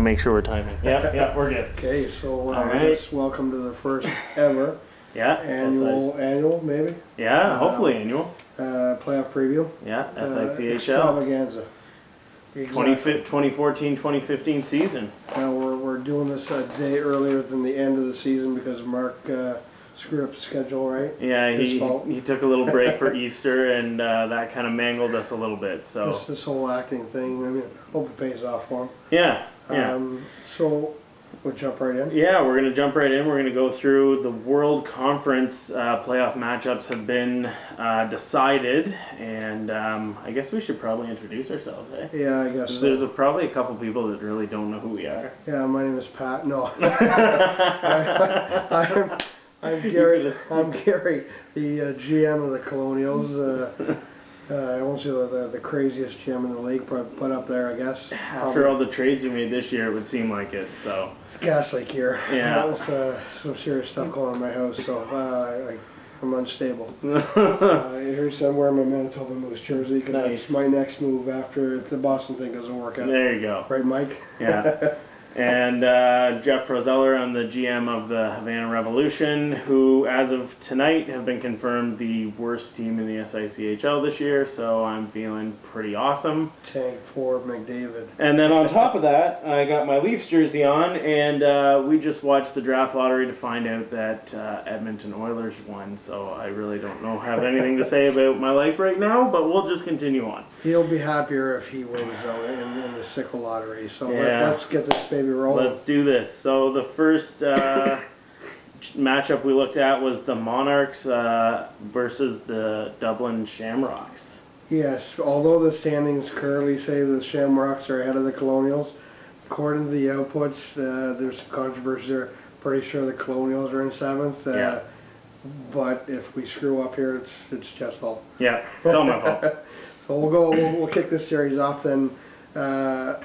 make sure we're timing. Yeah, we're good. Okay, so All right. let's welcome to the first ever annual maybe? Yeah, hopefully annual. Playoff preview. Yeah, SICHL. Extravaganza. Exactly. 2014-2015 season. Now we're doing this a day earlier than the end of the season because Mark screwed up the schedule, right? Yeah, he took a little break for Easter, and that kind of mangled us a little bit. So this whole acting thing, I mean, hope it pays off for him. Yeah. So we'll jump right in. Yeah, we're gonna jump right in. We're gonna go through the World Conference playoff matchups have been decided, and I guess we should probably introduce ourselves, eh? Yeah, I guess so. There's probably a couple people that really don't know who we are. Yeah, my name is Pat. No. I'm Gary. I'm Gary, the GM of the Colonials. I won't say the craziest GM in the league, but up there, I guess. After all the trades we made this year, it would seem like it. So. Gas leak here. Yeah. That was some serious stuff going on in my house, so I'm unstable. Here's I'm wearing my Manitoba Moose jersey because that's my next move after if the Boston thing doesn't work out. There you go. Right, Mike? Yeah. And Jeff Prozeller, I'm the GM of the Havana Revolution, who, as of tonight, have been confirmed the worst team in the SICHL this year, so I'm feeling pretty awesome. Tank for McDavid. And then on top of that, I got my Leafs jersey on, and we just watched the draft lottery to find out that Edmonton Oilers won, so I really don't have anything to say about my life right now, but we'll just continue on. He'll be happier if he wins, though, in the SICHL lottery, so let's get this baby rolling. Let's do this. So the first matchup we looked at was the Monarchs versus the Dublin Shamrocks. Yes, although the standings currently say the Shamrocks are ahead of the Colonials, according to the outputs, there's some controversy there. Pretty sure the Colonials are in 7th. But if we screw up here, it's Jeff's fault. Yeah, it's all my fault. So we'll kick this series off then. The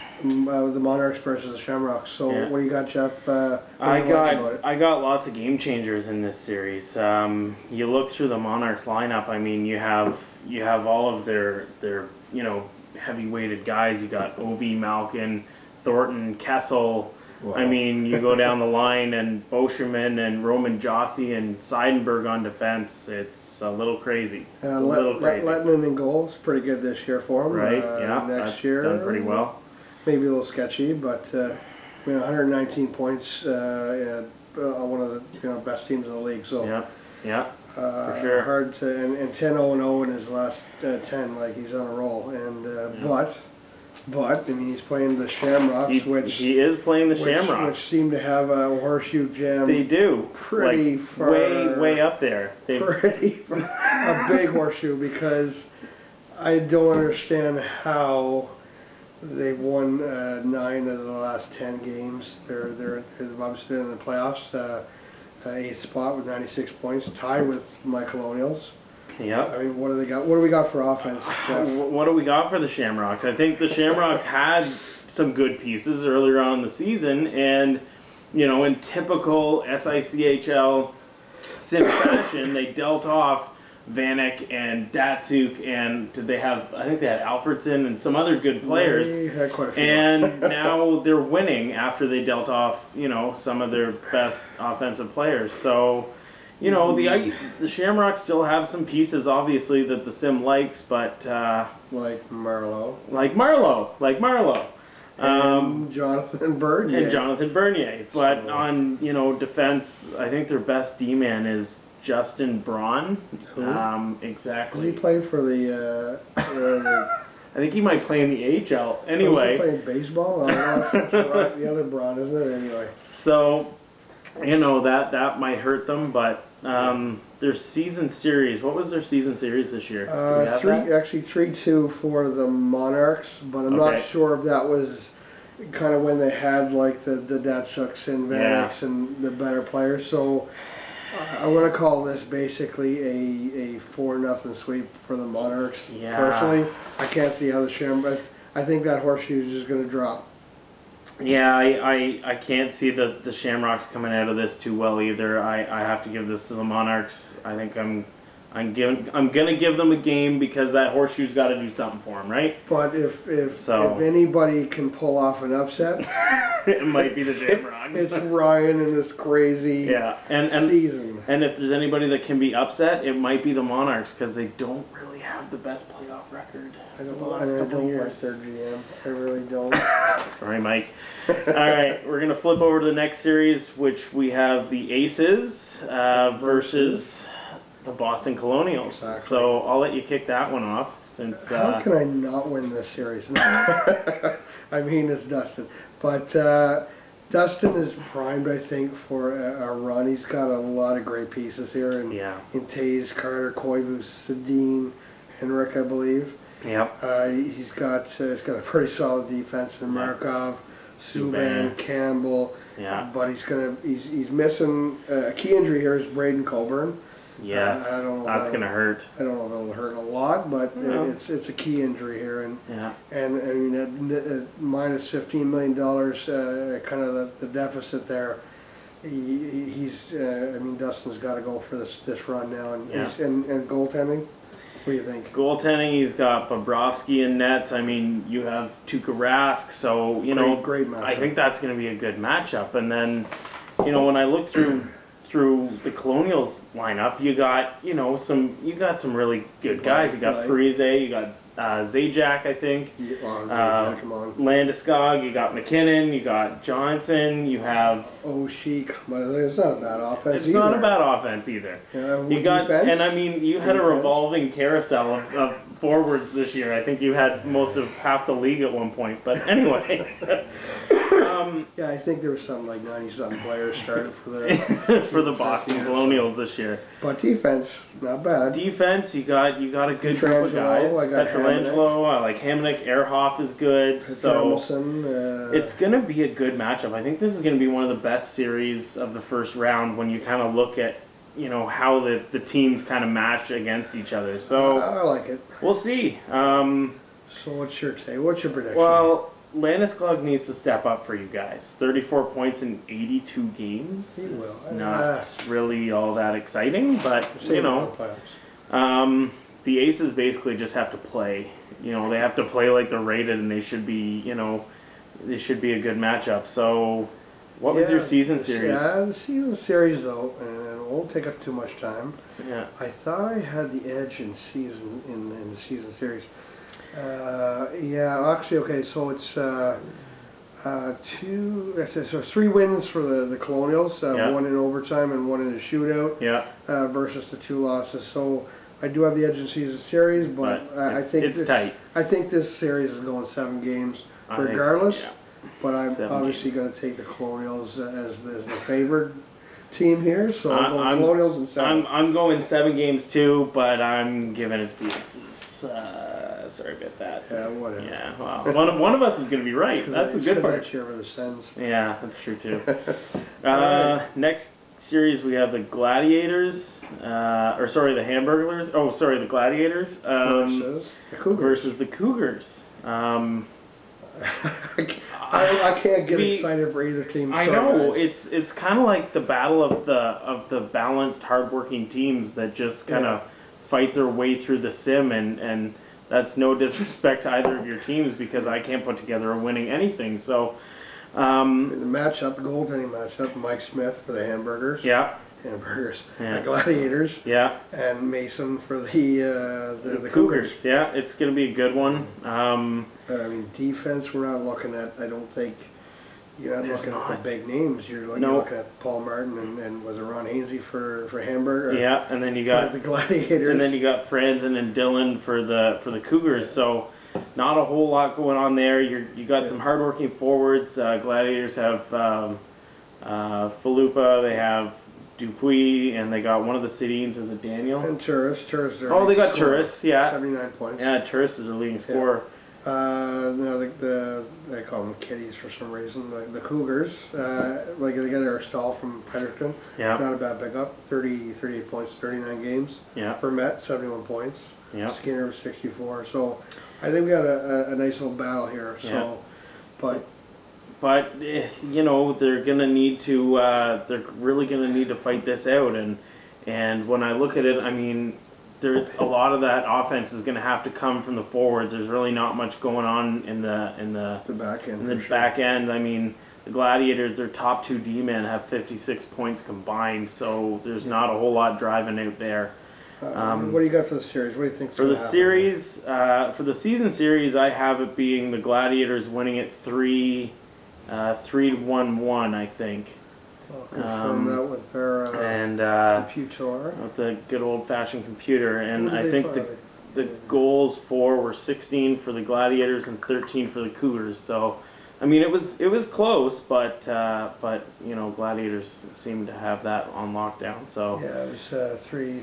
Monarchs versus the Shamrocks. So what do you got, Jeff? I got lots of game changers in this series. You look through the Monarchs lineup. I mean, you have all of their heavy-weighted guys. You got Obi, Malkin, Thornton, Kessel. Wow. I mean, you go down the line, and Boschman and Roman Jossi and Seidenberg on defense. It's a little crazy. Lettman in goal is pretty good this year for him. Right, next year, done pretty well. Maybe a little sketchy, but 119 points, one of the best teams in the league. So yeah, for sure. Hard to and 10-0-0 in his last 10, like he's on a roll. And But I mean, he's playing the Shamrocks, he is playing the Shamrocks, which seem to have a horseshoe jam. They do, pretty far, way up there. A big horseshoe, because I don't understand how they've won 9 of the last 10 games. They're obviously in the playoffs, 8th spot with 96 points, tied with my Colonials. Yeah. I mean, what do they got? What do we got for offense, Jeff? What do we got for the Shamrocks? I think the Shamrocks had some good pieces earlier on in the season, and in typical SICHL sim fashion, they dealt off Vanek and Datsuk, and I think they had Alfredson and some other good players. They had quite a few. And now they're winning after they dealt off, some of their best offensive players. So. The Shamrocks still have some pieces, obviously, that the sim likes, but... like Marlowe. And Jonathan Bernier. But on, defense, I think their best D-man is Justin Braun. Who? Exactly. Does he play for the... I think he might play in the AHL. Anyway. Does he play baseball? The other Braun, isn't it? Anyway. So... that might hurt them, but their season series. What was their season series this year? 3-2 for the Monarchs, but I'm not sure if that was kind of when they had like the Datsuks and Vaneks and the better players. So I'm going to call this basically a 4-0 sweep for the Monarchs. Yeah. Personally, I can't see how the Shamrocks. I think that horseshoe is just going to drop. Yeah, I can't see the Shamrocks coming out of this too well either. I have to give this to the Monarchs. I think I'm I'm gonna give them a game because that horseshoe's got to do something for them, right? But if anybody can pull off an upset, it might be the Shamrocks. It's Ryan and this crazy season. And if there's anybody that can be upset, it might be the Monarchs because they don't really have the best playoff record. I don't like their GM. I really don't. Sorry, Mike. All right, we're gonna flip over to the next series, which we have the Aces versus the Boston Colonials. Exactly. So I'll let you kick that one off. Since how can I not win this series? I mean, it's Dustin, but Dustin is primed, I think, for a run. He's got a lot of great pieces here, in Taze, Carter, Koivu, Sedin, Henrik, I believe. Yep. He's got a pretty solid defense in Markov, Subban, Campbell. Yeah. But he's missing a key injury here is Braden Coburn. Yes. That's gonna hurt. I don't know if it'll hurt a lot, but it's a key injury here, and I mean at minus $15 million, kind of the deficit there. I mean, Dustin's got to go for this run now, and goaltending. What do you think? Goaltending, he's got Bobrovsky in nets. I mean, you have Tuukka Rask, so great matchup. I think that's going to be a good matchup. And then, when I look through the Colonials lineup, you got some really good guys. You got Parise, you got Zajac, I think. Zajac, come on. Landeskog, you got McKinnon, you got Johnson, you have. Oh, Chic, but it's not a bad offense. It's not a bad offense either. You got, defense, and I mean, you had a revolving carousel of forwards this year. I think you had most of half the league at one point. But anyway. Yeah, I think there was something like 90-something players started for the for the Boston Colonials this year. But defense, not bad. Defense, you got a good group of guys. Petrangelo, I like Hamonic, Ehrhoff is good. So it's gonna be a good matchup. I think this is gonna be one of the best series of the first round when you kind of look at how the teams kind of match against each other. So I like it. We'll see. So what's your take? What's your prediction? Well, Landeskog needs to step up for you guys. 34 points in 82 games. He will. It's not really all that exciting, but the Aces basically just have to play. They have to play like they're rated, and they should be. They should be a good matchup. So, what was your season series? Yeah, the season series though, and it won't take up too much time. Yeah. I thought I had the edge in the season series. Actually, okay, so it's 3 wins for the Colonials, one in overtime and one in a shootout, versus the 2 losses. So I do have the edge in season series, but I think it's tight. I think this series is going 7 games regardless. But I'm obviously going to take the Colonials as the favored team here, so I'm going Colonials in 7. I'm going 7 games too, but I'm giving it to the Aces. Sorry about that. Yeah, whatever. Yeah, well, one of us is going to to be right. That's a good part. I cheer for the Sens. Yeah, that's true too. Next series we have the Gladiators, the Hamburglers. Oh, sorry, the Gladiators versus the Cougars. I can't get excited for either team. I know it's kind of like the battle of the balanced, hardworking teams that just kind of fight their way through the sim, and that's no disrespect to either of your teams because I can't put together a winning anything. So the goaltending matchup, Mike Smith for the Hamburgers. The Gladiators. Yeah. And Mason for the Cougars. Yeah, it's going to be a good one. I mean, defense, we're not looking at, I don't think, you're not looking at the big names. You're looking at Paul Martin and was it Ron Hainsey for Hamburg? Yeah, and then you got the Gladiators. And then you got Franzen and Dillon for the Cougars. So not a whole lot going on there. You got some hardworking forwards. Gladiators have Falupa. They have Dupuis, and they got one of the Sedins. Is it Daniel? And Turris. Oh, they got Turris. Yeah. 79 points. Yeah, Turris is their leading scorer. They call them Kitties for some reason. The Cougars, they got their stall from Penderton. Yeah. Not a bad pickup. 38 points, 39 games. Yeah. Vermette, 71 points. Yeah. Skinner was 64. So I think we got a nice little battle here. So, but they're gonna need to. They're really gonna need to fight this out. And when I look at it, I mean, a lot of that offense is going to have to come from the forwards. There's really not much going on in the back end. In the back end, I mean, the Gladiators, their top 2 D-men have 56 points combined, so there's not a whole lot driving out there. What do you got for the series? What do you think? For the series, for the season series, I have it being the Gladiators winning it 3-1-1, I think. I'll confirm that with their computer. With the good old-fashioned computer, and I think the Yeah. goals were 16 for the Gladiators and 13 for the Cougars. So, I mean, it was close, but Gladiators seemed to have that on lockdown. So yeah, it was three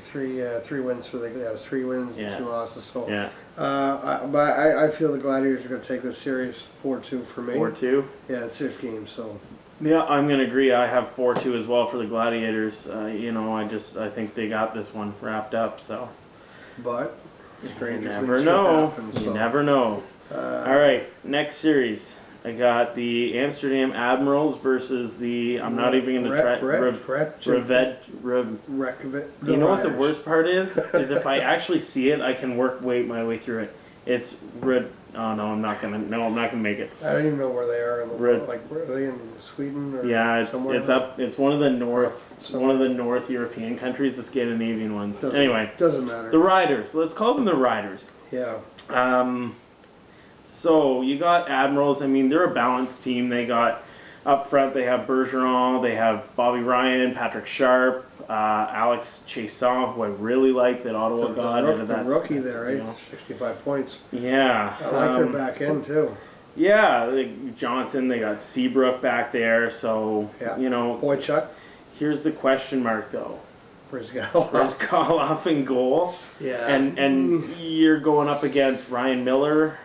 wins for it was 3 wins and 2 losses. So yeah. But I feel the Gladiators are going to take this series 4-2 for me. 4-2. Yeah, it's 6 games, so. Yeah, I'm gonna agree. I have 4-2 as well for the Gladiators. I think they got this one wrapped up. So. But You never know. Happen, you never know. All right, next series. I got the Amsterdam Admirals versus the. I'm not even going to try. You know what the worst part is? Is if I actually see it, I can work my way through it. It's red. Oh no, I'm not gonna make it. I don't even know where they are in the world. Like, are they in Sweden or somewhere? It's up. It's one of the North European countries, the Scandinavian ones. Doesn't matter. The Riders. Let's call them the Riders. Yeah. So you got Admirals. I mean, they're a balanced team. They got up front. They have Bergeron. They have Bobby Ryan, Patrick Sharp, Alex Chaisson, who I really like that Ottawa got out of that. The rookie there, right? 65 points. Yeah. I like their back end too. Yeah, Johnson. They got Seabrook back there. So Boychuk. Here's the question mark though. Brizgalov in goal. Yeah. And you're going up against Ryan Miller.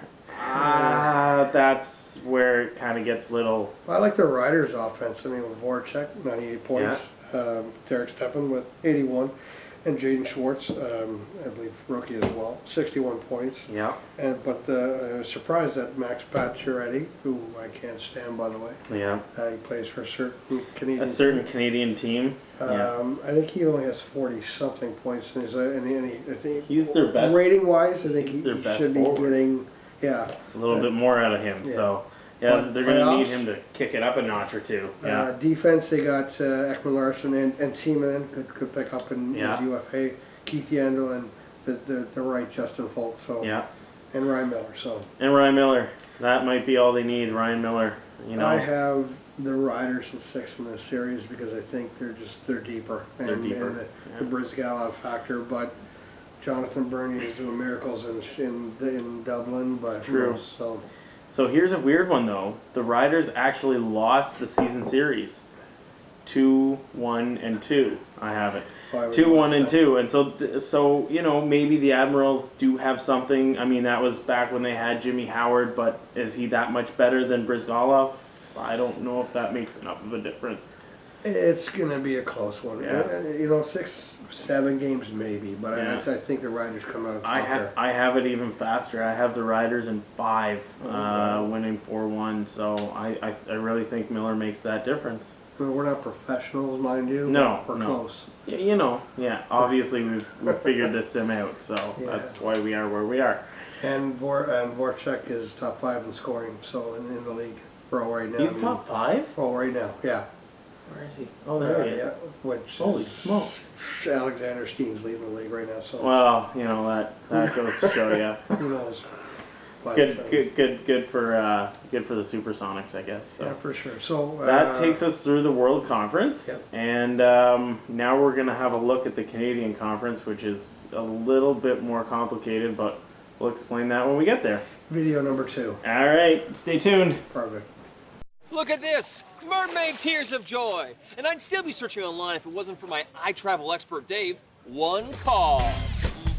That's where it kind of gets little. Well, I like the Riders' offense. I mean, with Voracek, 98 points. Yeah. Derek Stepan with 81. And Jaden Schwartz, I believe, rookie as well, 61 points. Yeah. But I was surprised that Max Pacioretty, who I can't stand, by the way. Yeah. He plays for a certain Canadian Canadian team. I think he only has 40-something points. And I think he's their best. Rating-wise, I think he should be getting a little bit more out of him. Yeah. So. Yeah, they're going to need him to kick it up a notch or two. Yeah. Defense, they got Ekman Larsson and Tiemann could pick up in his UFA. Keith Yandel and the right Justin Folk. So and Ryan Miller. And Ryan Miller, that might be all they need. Ryan Miller. I have the Riders in 6 in this series because I think they're deeper. They're deeper. And the Brizgalov factor, but Jonathan Bernier is doing miracles in Dublin. But it's true. So here's a weird one though. The Riders actually lost the season series, 2-1-2. I have it, 2-1-2, and so maybe the Admirals do have something. I mean, that was back when they had Jimmy Howard, but is he that much better than Brizgalov? I don't know if that makes enough of a difference. It's going to be a close one. Yeah. 6-7 games maybe, but I think the Riders come out of top there. I have it even faster. I have the Riders in 5, winning 4-1. So I really think Miller makes that difference. Well, we're not professionals, mind you. No, we're close. Yeah. Obviously, we've figured this sim out, so that's why we are where we are. And Voracek is top 5 in scoring, so in the league for all right now. He's top 5? For all right now, yeah. Where is he? Oh, there he is. Yeah, holy smokes! Alexander Steen's leading the league right now. So. Well, that goes to show you. Who knows? Good for the Supersonics, I guess. So. Yeah, for sure. So that takes us through the World Conference, and now we're gonna have a look at the Canadian Conference, which is a little bit more complicated, but we'll explain that when we get there. Video number 2. All right, stay tuned. Perfect. Look at this! Mermaid Tears of Joy! And I'd still be searching online if it wasn't for my iTravel expert Dave. One call.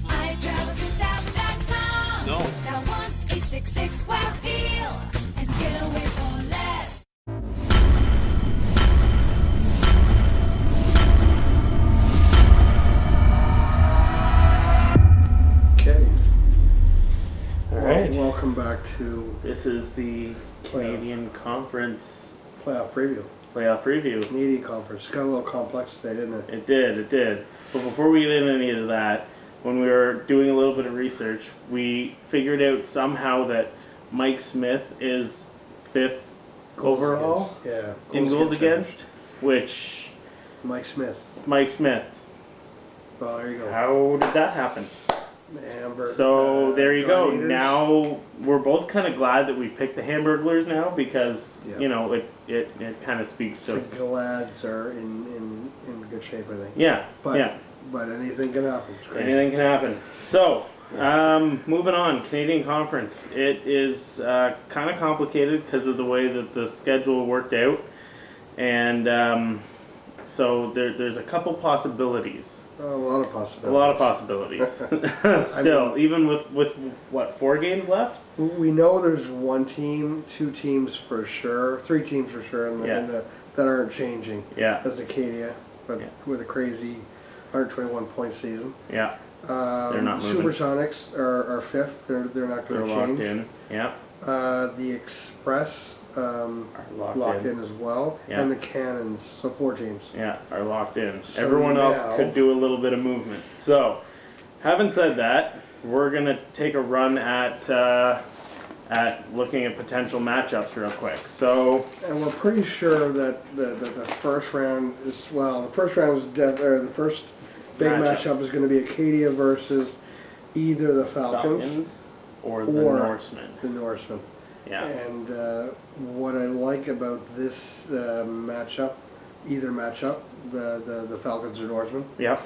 iTravel2000.com. No. Dial 1-866-WOW-DEAL and get away for less. Okay. All right. Welcome back to this is the Canadian Conference playoff preview. Canadian Conference. It got a little complex today, didn't it? It did. But before we get into any of that, when we were doing a little bit of research, we figured out somehow that Mike Smith is 5th overall Yeah. in goals against, which Mike Smith. Mike Smith. Well, there you go. How did that happen? Amber. So there you go. Gladiators. Now we're both kind of glad that we picked the Hamburglers now because Yeah. you know it kind of speaks The to Glads are in good shape, I think. yeah. But anything can happen. It's crazy. Anything can happen. So, moving on, Canadian Conference. It is kind of complicated because of the way that the schedule worked out, and so there's a couple possibilities. A lot of possibilities. A lot of possibilities. Still, even with what 4 games left? We know there's 1 team, 2 teams for sure, 3 teams for sure, that aren't changing. Yeah. That's Acadia, but Yeah. with a crazy 121-point season. Yeah. They're not moving. Supersonics are 5th. They're not They're going to locked change. in. Yeah. The Express are locked in. as well, Yeah. and the Cannons. So 4 teams. Yeah, are locked in. So Everyone else now- could do a little bit of movement. So, having said that, we're gonna take a run at looking at potential matchups real quick. So, And we're pretty sure that the first round is the first round is the first big matchup is going to be Acadia versus either the Falcons or the or Norsemen. the Norsemen. Yeah. And what I like about this matchup, either matchup, the Falcons or Norsemen, Yep.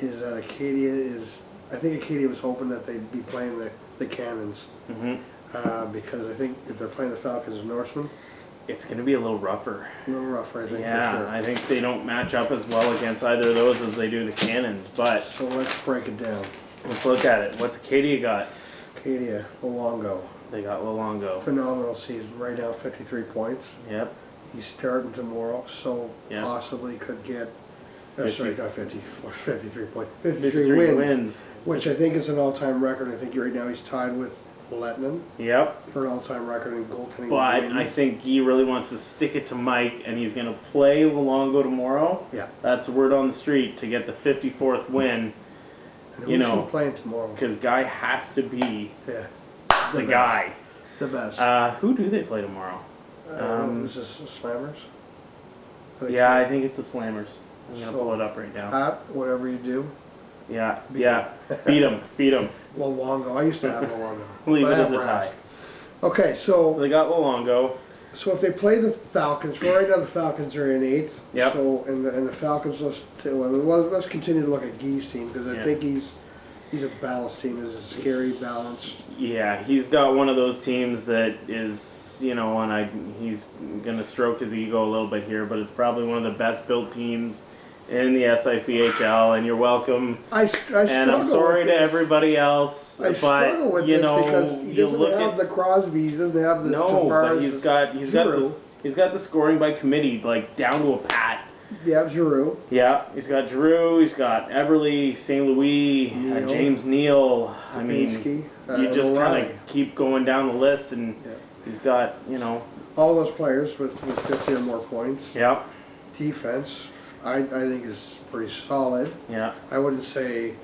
is that I think Acadia was hoping that they'd be playing the Cannons. Mhm. Because I think if they're playing the Falcons and Norsemen, It's gonna be a little rougher. a little rougher, I think, Yeah, for sure. I think they don't match up as well against either of those as they do the Cannons. But So let's break it down. let's look at it. What's Acadia got? Acadia, Luongo, They got Luongo. phenomenal season, right now 53 points. Yep. He's starting tomorrow, so Yeah. possibly could get, 50. not 54, 53 points, 53 53 wins, which I think is an all-time record. I think right now he's tied with Lettinen Yep. for an all-time record in goaltending But wins. I think he really wants to stick it to Mike, and he's going to play Luongo tomorrow. Yeah. That's the word on the street to get the 54th win, And you who's know, he playing tomorrow? because Guy has to be Yeah, the best. guy. The best. Who do they play tomorrow? Is this the Slammers? Yeah, I think it's the Slammers. I'm going to So, pull it up right now. Pat, whatever you do, Yeah, yeah. Beat him. Luongo. I used to have Luongo. Leave But it I as a have tie. Rask. Okay, So they got Luongo. So if they play the Falcons, right now the Falcons are in 8th. Yep. So and the Falcons, let's continue to look at Guy's team because I Yeah. think he's a balanced team. He's a scary balance. Yeah, he's got one of those teams that is, you know, and he's going to stroke his ego a little bit here, but it's probably one of the best built teams in the SICHL, and you're welcome. I And I'm sorry to everybody else, I struggle but with you this know, because he you doesn't look have at the Crosbys, he doesn't have the no, but Tavares, he's Giroux. got the scoring by committee like down to a pat. Yeah, Giroux. Yeah, he's got Giroux, he's got Everly, St. Louis, Neal. James Neal. I mean, Dubinsky, you just kind O'Reilly. of keep going down the list, and Yeah. he's got, you know, All those players with 50 or more points. yeah, Defense, I think is pretty solid. yeah, I wouldn't say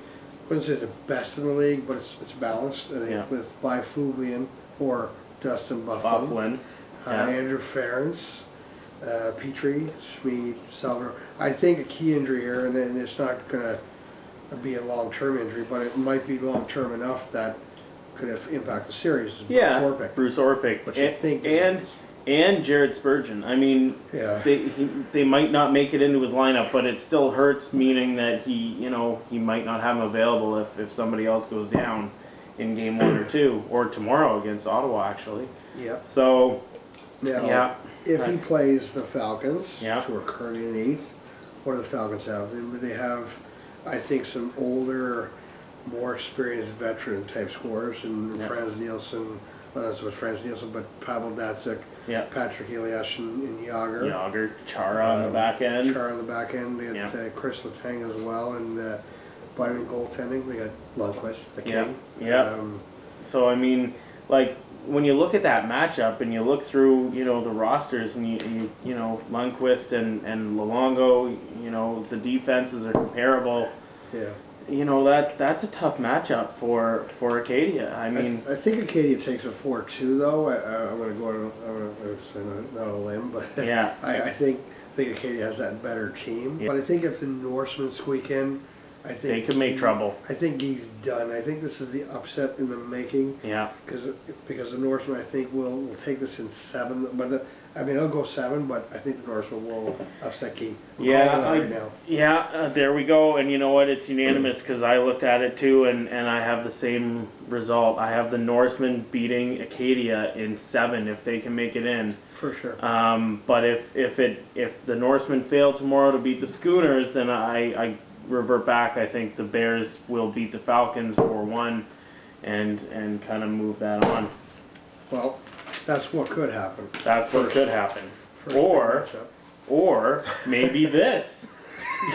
it's the best in the league, but it's balanced. I think Yeah. with Byfuglian or Dustin Bufflin, Bufflin. Yeah. Andrew Ferentz, Petrie, Schmid, Salvador. I think a key injury here, and then it's not going to be a long-term injury, but it might be long-term enough that could have impact the series. is Yeah, Bruce Orpik. Bruce Orpik, Which I think and Jared Spurgeon. I mean, Yeah. they might not make it into his lineup, but it still hurts, meaning that he might not have him available if somebody else goes down in game 1 or 2, or tomorrow against Ottawa actually. Yeah. So Now, yeah, if he plays the Falcons, Yeah. who are currently in 8th, what do the Falcons have? They have, I think, some older, more experienced veteran type scorers, and Yeah. Franz Nielsen, well, not so much Franz Nielsen, but Pavel Datsyuk, Yeah. Patrick Elias, and Yager. Yager, Chara on the back end. Char on the back end. They got Yeah. Chris Letang as well, and Byron goaltending. They got Lundqvist, the king. Yeah. So I mean, like when you look at that matchup and you look through, you know, the rosters and you know Lundqvist and Luongo, you know, the defenses are comparable. Yeah. you know, that's a tough matchup for Acadia. I mean, I think Acadia takes a 4-2 though. I'm going to go on. I'm going to say not a limb, but yeah, I think Acadia has that better team. Yeah. But I think if the Norsemen squeak in, I think they could make trouble. I think he's done. I think this is the upset in the making. Yeah. Because the Norsemen I think will take this in 7. But I mean I'll go 7, but I think the Norsemen will upset Key. There we go. And you know what? It's unanimous because I looked at it too, and I have the same result. I have the Norsemen beating Acadia in 7 if they can make it in. For sure. But if the Norsemen fail tomorrow to beat the Schooners, then I revert back. I think the Bears will beat the Falcons 4-1 and kind of move that on. Well, that's what could happen. That's what could happen. First Or maybe this.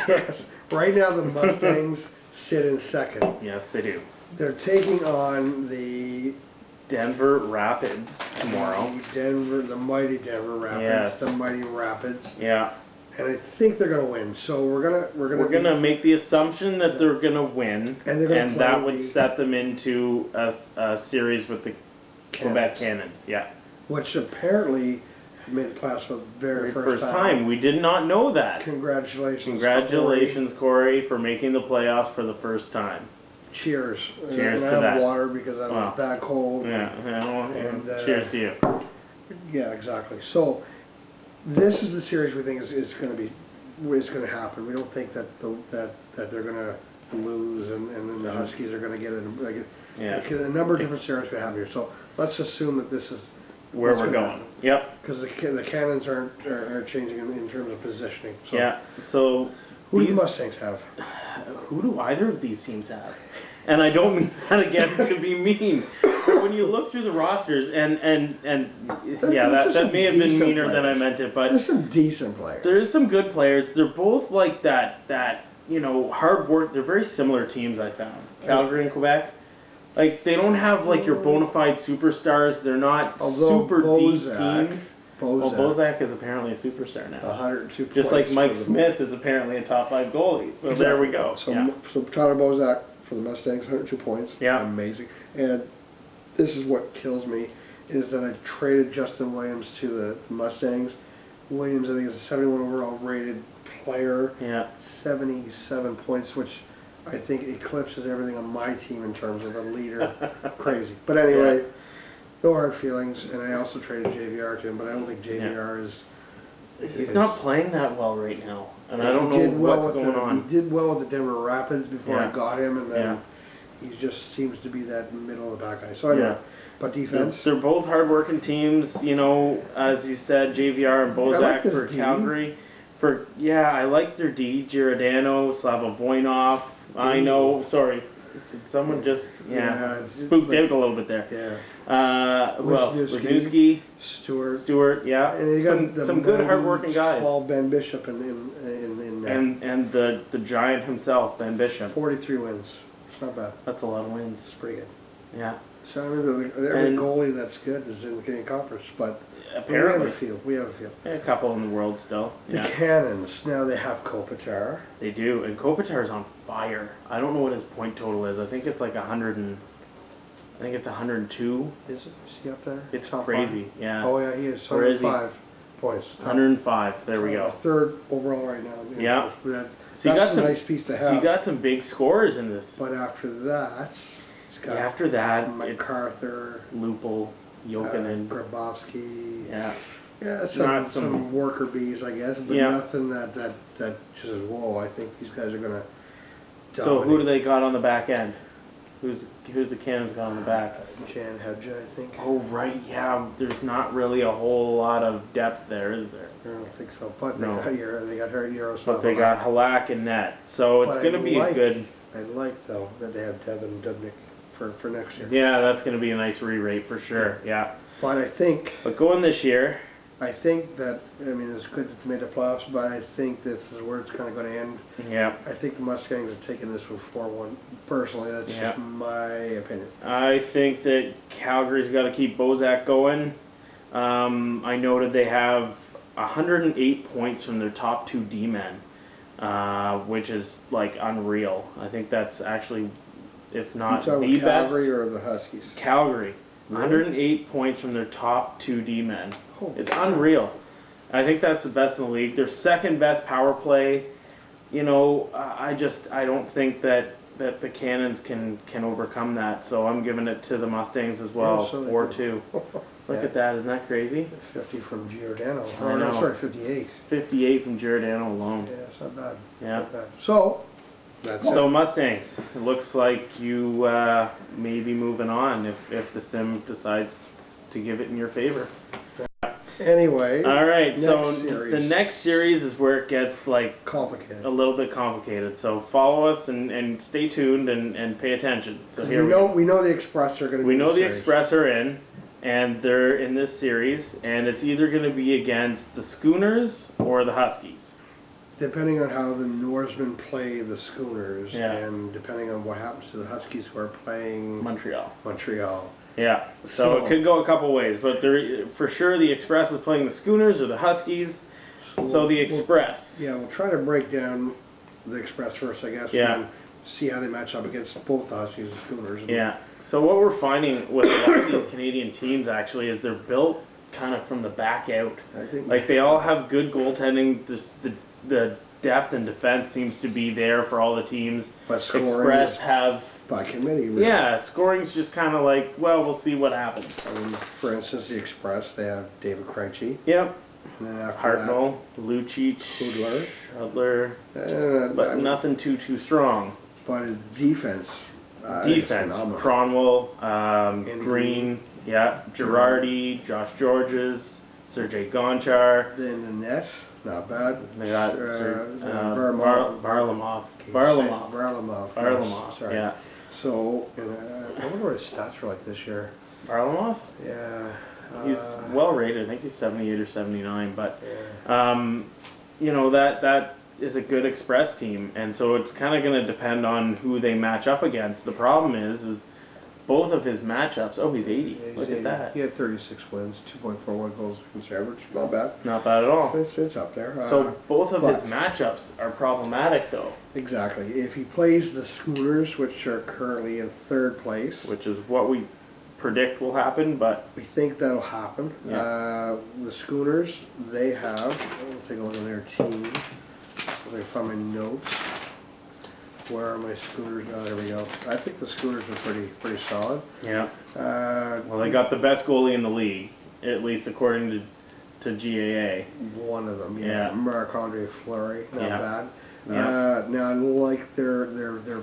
Yes. Right now the Mustangs sit in 2nd. Yes, they do. They're taking on the Denver Rapids tomorrow. The mighty Denver Rapids. Yes. The mighty Rapids. Yeah. And I think they're going to win. So we're gonna make the assumption that they're gonna win, and that would set them into a series with the Quebec Cannons. Yeah. Which apparently made the playoffs for the very first time. We did not know that. Congratulations, Corey, for making the playoffs for the first time. Cheers. Cheers and to I that. have water because I'm that cold. Yeah. And cheers to you. Yeah, exactly. So this is the series we think is going to happen. We don't think that they're going to lose and then the Huskies are going to get it. A number of different scenarios we have here. So let's assume that this is where we're going. Yep. Because the Cannons aren't changing in terms of positioning. So yeah. So who do the Mustangs have? Who do either of these teams have? And I don't mean that again to be mean. But when you look through the rosters and that may have been meaner than I meant it, but there's some decent players. There's some good players. They're both like that hard work. They're very similar teams, I found. Calgary and Quebec. Like they don't have like your bona fide superstars. They're not super deep teams. Bozak is apparently a superstar now. 102 Just like Mike Smith is apparently a top 5 goalie. So exactly. There we go. So Tyler Bozak for the Mustangs, 102 points. Yeah. Amazing. And this is what kills me, is that I traded Justin Williams to the Mustangs. Williams, I think, is a 71 overall rated player. Yeah. 77 points, which I think eclipses everything on my team in terms of a leader. Crazy. But anyway, no hard feelings. And I also traded JVR to him, but I don't think JVR is... He's not playing that well right now. And I don't know what's going on. He did well with the Denver Rapids before I got him, and then he just seems to be that middle of the pack guy. So anyway, but defense... They're both hard-working teams, as you said, JVR and Bozak for Calgary. I like their D. Giordano, Slava Voinov. I know, sorry. Someone just, spooked out a little bit there. Yeah. Who else? Wisniewski. Stewart, yeah. And you got some good, hard-working guys. Paul Ben Bishop in and the giant himself, Ben Bishop. 43 wins. It's not bad. That's a lot of wins. It's pretty good. Yeah. So I mean, every goalie that's good is in the Canadian Conference, but apparently we have a few. A couple in the world still. The Cannons, now they have Kopitar. They do, and Kopitar's on fire. I don't know what his point total is. I think it's like 100 I think it's 102. Is he up there? It's crazy, yeah. Oh yeah, he is. 105 points. 105. There we go. 3rd overall right now. Yeah. So you got some nice piece to have. So you got some big scorers in this. But after that, MacArthur, Lupul, Jokinen, Grabowski. Yeah. Yeah, some worker bees, I guess, but nothing that just says, whoa, I think these guys are gonna dominate. So who do they got on the back end? Who's the Cannons got on the back? Jan Hedja, I think. Oh right, yeah. There's not really a whole lot of depth there, is there? I don't think so. But they got her Yaroslav. But they got Halak and net, so it's going to be a good. I like though that they have Devin Dubnik for next year. Yeah, that's going to be a nice re-rate for sure. Yeah. But I think. But going this year. I think that, it's good that they made the playoffs, but I think this is where it's kind of going to end. Yeah. I think the Mustangs are taking this one 4-1. Personally, that's just my opinion. I think that Calgary's got to keep Bozak going. I noted they have 108 points from their top 2 D-men. which is like unreal. I think that's actually, if not You talking the about best. Calgary or the Huskies? Calgary, Really? 108 points from their top 2 D-men. Holy It's crap. unreal. I think that's the best in the league. Their second best power play. You know, I don't think that the Cannons can overcome that. So I'm giving it to the Mustangs as well, Yeah, so they 4-2. Look Yeah. at that, isn't that crazy? 50 from Giordano. I Oh, no, know. sorry, 58. 58 from Giordano alone. Yeah, it's not bad. Yeah. Not bad. So, that's So it. Mustangs, it looks like you may be moving on if the sim decides to give it in your favor. Anyway. All right, so next series. the next series is where it gets like Complicated. a little bit complicated. So follow us and stay tuned and pay attention. So here We know the Express are going to be we in know the series. Express are in, and they're in this series, and it's either going to be against the Schooners or the Huskies. Depending on how the Norsemen play the Schooners, Yeah. and depending on what happens to the Huskies who are playing Montreal. Montreal. Yeah, so it could go a couple ways, but for sure the Express is playing the Schooners or the Huskies. So the Express. Yeah, we'll try to break down the Express first, I guess, Yeah. and then see how they match up against both the Huskies and Schooners. Yeah. So what we're finding with a lot of these Canadian teams actually is they're built kind of from the back out. I think Like they all have good goaltending. Just the depth and defense seems to be there for all the teams. But scoring Express is have. by committee. Really. Yeah, scoring's just kind of like, well, we'll see what happens. I mean, for instance, the Express, they have David Krejci, Yep. and then after Hartnell, Lucic, Hudler. Hudler, but nothing too strong. But his defense. Defense, is phenomenal. Cronwell, Andy Green, yeah, Girardi, Josh Georges, Sergei Gonchar. Then the net, not bad. They got Varlamov. Varlamov, Sorry. yeah. So, I wonder what his stats were like this year. Varlamov? Yeah. He's well rated. I think he's 78 or 79, but Yeah. you know that is a good Express team, and so it's kind of going to depend on who they match up against. The problem is both of his matchups. Oh, he's 80. Yeah, Look at that. He had 36 wins, 2.41 goals against average. Not bad. Not bad at all. It's up there. So both of his but- matchups are problematic, though, Exactly. If he plays the Schooners, which are currently in third place, which is what we predict will happen. But we think that'll happen. Yeah. The Schooners, they have. I'll take a look at their team. Let me find my notes. Where are my Schooners? Oh, there we go. I think the Schooners are pretty solid. yeah, Well, they got the best goalie in the league, at least according to GAA. one of them. Yeah. Marc-Andre Fleury, not Yeah. bad. Yeah. Now I like their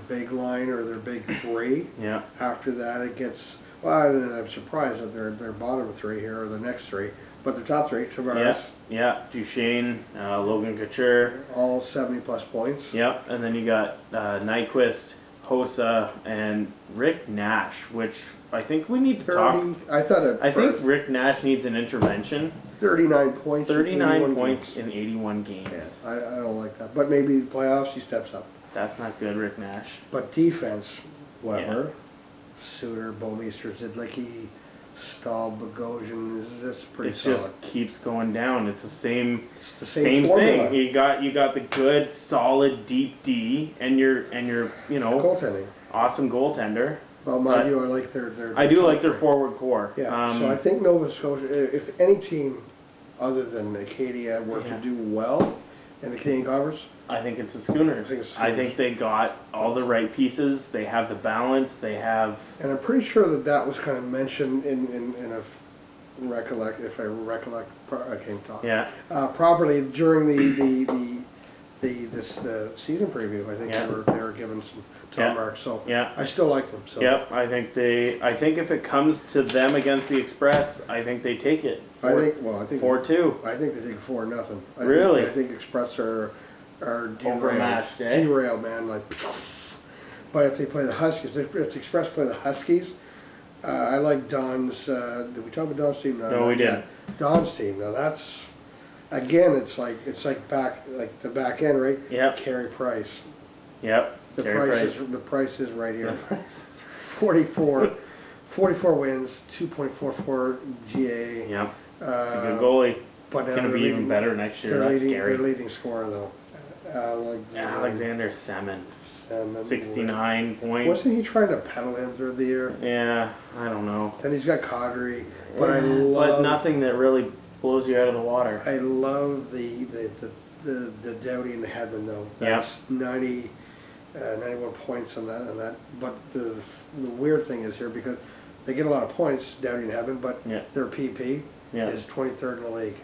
big line or their big three. Yeah, After that, it gets. Well, I'm surprised that their bottom three here are the next three, but the top three, Tavares, yeah. Duchesne, Logan Couture. all 70+ points. Yep, and then you got Nyquist, Hossa, and Rick Nash, which I think we need to talk. I thought I think Rick Nash needs an intervention. 39 points. in 39 81 points games. in 81 games. Yeah, I don't like that, but maybe the playoffs he steps up. That's not good, Rick Nash. But defense, Weber, Suter, Bomeister, Zidlicki, Stahl, Bogosian, that's pretty It solid. just keeps going down. It's the same It's the same thing. formula. You got the good, solid, deep D, and your Goaltending. awesome goaltender. Well, But mind you, I like their I do top like their three. forward core. Yeah, so I think Nova Scotia, if any team other than Acadia were Yeah. to do well in the Canadian Conference, I think it's the Schooners. I think it's I Schooners. think they got all the right pieces. They have the balance. They have. and I'm pretty sure that was kind of mentioned in a recollect, I can't talk. Yeah. Properly during the season preview. I think Yeah. they were given some top Yeah. marks. So Yeah. I still like them. So Yep. I think if it comes to them against the Express, I think they take it. I think 4-2. I think they take 4-0. Really? I think Express are derailed. Overmatched, eh? Derailed, man. Like, but if they play the Huskies, if the Express play the Huskies, I like Don's. Did we talk about Don's team? No, we didn't. Don's team. Now that's again, it's like the back end, right? Yep. Carey Price. Yep. The Carey price is right here. The price is- 44 wins, 2.44 GA. Yep. It's a good Uh, goalie. But now Gonna they're be even leading- better next year. They're That's leading, scary. Their leading scorer though, Alexander Semin. Salmon. 69 points. Wasn't he trying to pedal him through the year? Yeah, I don't know. And he's got Kadri, but I love. But nothing that really blows you out of the water. I love the Doughty and the Hedman though. That's 91 points on that. But the weird thing is here because they get a lot of points, Doughty and Hedman, but their PP is 23rd in the league.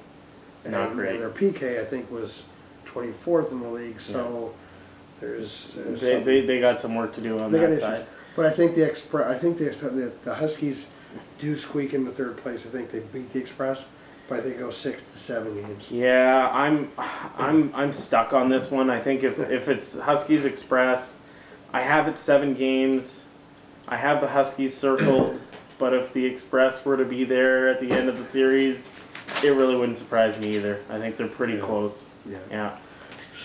Not great. And their PK I think was 24th in the league. So there's they got some work to do on that side. But I think the Huskies do squeak into third place. I think they beat the Express, but I think it goes 6 to 7 games. Yeah, I'm stuck on this one. I think if it's Huskies Express, I have it 7 games. I have the Huskies circled, but if the Express were to be there at the end of the series, it really wouldn't surprise me either. I think they're pretty close. Yeah.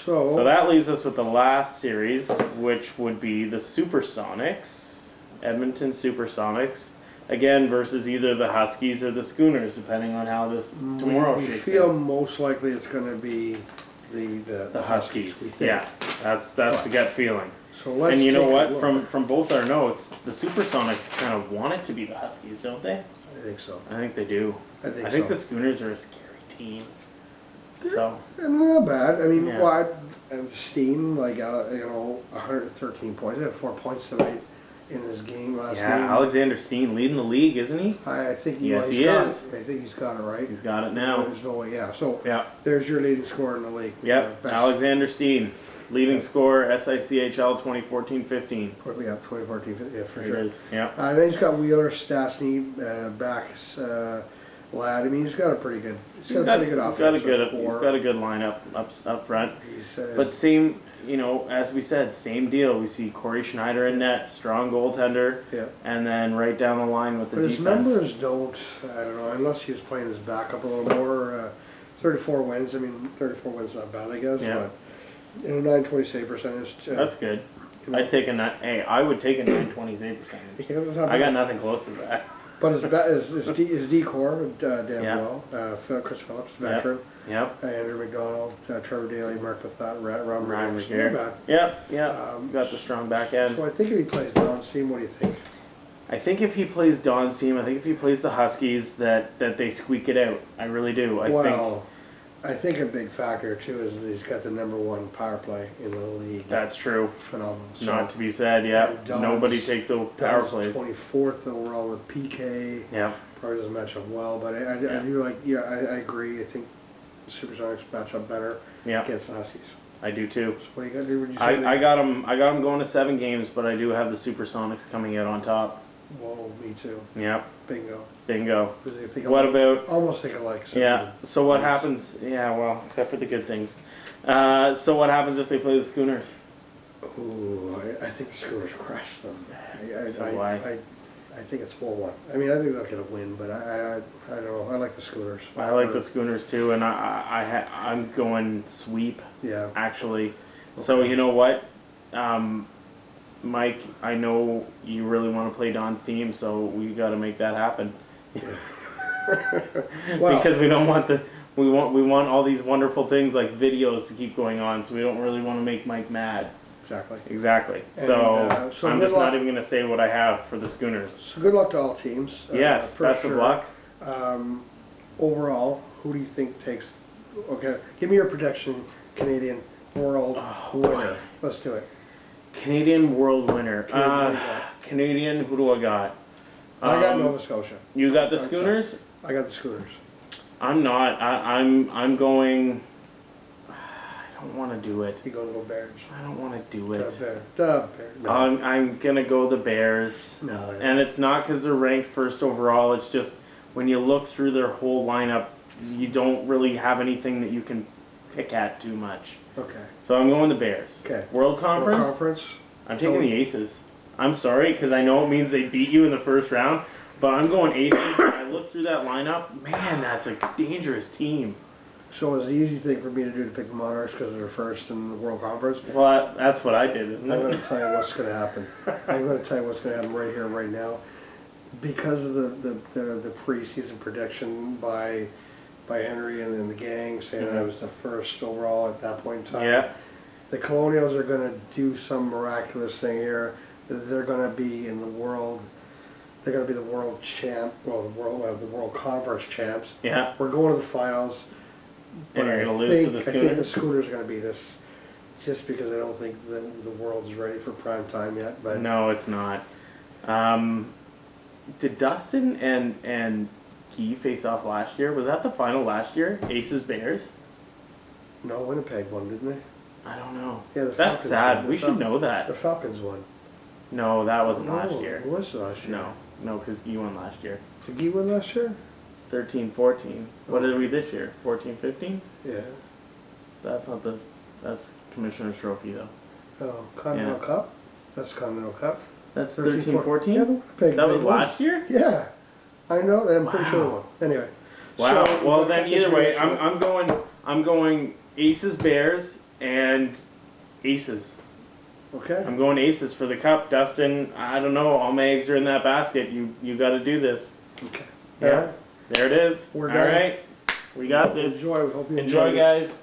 So that leaves us with the last series, which would be the Supersonics, Edmonton Supersonics, again versus either the Huskies or the Schooners, depending on how this tomorrow shakes out. We feel most likely it's going to be the Huskies. Yeah, that's the gut feeling. So let's and you know what? From both our notes, the Supersonics kind of want it to be the Huskies, don't they? I think so. I think they do. I think the Schooners are a scary team. So not bad. I mean, Steen, 113 points. He had 4 points tonight in his game last game. Yeah, Alexander Steen leading the league, isn't he? I think he is. I think he's got it right. He's got it now. There's no way. So there's your leading scorer in the league. Yep, Alexander Steen, leading scorer SICHL 2014-15. Yeah, 2014, yeah, for There sure. it is. Yeah. Then he's got Wheeler, Stastny, Backs, Ladd. I mean, he's got a pretty good. He's got a good offense. He's got a good lineup up front. But same, as we said, same deal. We see Corey Schneider in net, strong goaltender, and then right down the line with the defense. His numbers don't. I don't know. Unless he was playing his backup a little more. 34 wins. I mean, 34 wins not bad, I guess. Yeah. But in a 920 save percentage. That's good. I would take a 920 save percentage. I got nothing close to that. But his D-core, Dan Well, Chris Phillips, veteran. Yep. Andrew McDonald, Trevor Daly, Mark Pathot, Ryan McGear. Yep. Got the strong back end. So I think if he plays Don's team, what do you think? I think if he plays Don's team, I think if he plays the Huskies, that they squeak it out. I really do. I think a big factor too is that he's got the #1 power play in the league. That's true. Phenomenal. Not to be said, nobody take the power plays. 24th overall with PK. Yeah. Probably doesn't match up well, but I do like. Yeah, I agree. I think the Supersonics match up better against the Huskies. I do too. So what do you got? Would you say I got them going to 7 games, but I do have the Supersonics coming out on top. Whoa, me too. Yep. Bingo. What about? Almost think alike. Yeah. So what happens? Yeah. Well, except for the good things. So what happens if they play the Schooners? Ooh, I think the Schooners crush them. I think it's 4-1. I mean, I think they'll get a win, but I don't know. I like the Schooners. I like the Schooners too, and I'm going sweep. Yeah. Actually. Okay. So you know what? Mike, I know you really want to play Don's team, so we got to make that happen. Because we don't want we want all these wonderful things like videos to keep going on, so we don't really want to make Mike mad. Exactly. And, so I'm just not even going to say what I have for the Schooners. So good luck to all teams. Yes, best of luck. Overall, who do you think takes? Okay, give me your prediction. Canadian World winner. Let's do it. Canadian World winner. Canadian, who do I got? I got Nova Scotia. You got the Schooners? I got the Schooners. I'm not. I'm going. I don't want to do it. You go Little Bears. I don't want to do it. The Bears. No. I'm gonna go the Bears. No. And it's not because they're ranked first overall. It's just when you look through their whole lineup, you don't really have anything that you can pick at too much. Okay. So I'm going the Bears. Okay. World Conference? I'm taking the Aces. I'm sorry, because I know it means they beat you in the first round, but I'm going Aces. I look through that lineup, man, that's a dangerous team. So it's the easy thing for me to do to pick the Monarchs because they're first in the World Conference? Well, that's what I did, isn't it? I'm going to tell you what's going to happen. I'm going to tell you what's going to happen right here, right now. Because of the preseason prediction by Henry and the gang saying that I was the first overall at that point in time. Yeah. the Colonials are going to do some miraculous thing here. They're going to be in the world. They're going to be the world champ. Well, the world conference champs. Yeah. We're going to the finals. And But you're I gonna lose to the think the Schooners? Schooners are going to be this. Just because I don't think the world's ready for prime time yet. But No, it's not. Did Dustin and Key face off last year? Was that the final last year? Aces Bears? no, Winnipeg won, didn't they? I don't know. Yeah, the That's Falcons sad. won. We The should know The that. Falcons won. No, that wasn't No, last year. It was last year. No, because Key won last year. Did Guy win last year? 13-14. What did we this year? 14-15? Yeah. That's not the. That's Commissioner's Trophy though. Oh, Continental Yeah. Cup? That's Continental Cup. That's 13-14. 13-14? Yeah, the Winnipeg That was won. last year? Yeah. I know, I'm pretty sure they Wow. won. Anyway. Wow. So, Well, we'll then cut this either way, really short. I'm going Aces Bears and Aces. Okay. I'm going Aces for the cup. Dustin, I don't know. All my eggs are in that basket. You got to do this. Okay. Yeah. All right. There it is. We're All done. right. We got this. Enjoy. We hope you Enjoy, this. guys.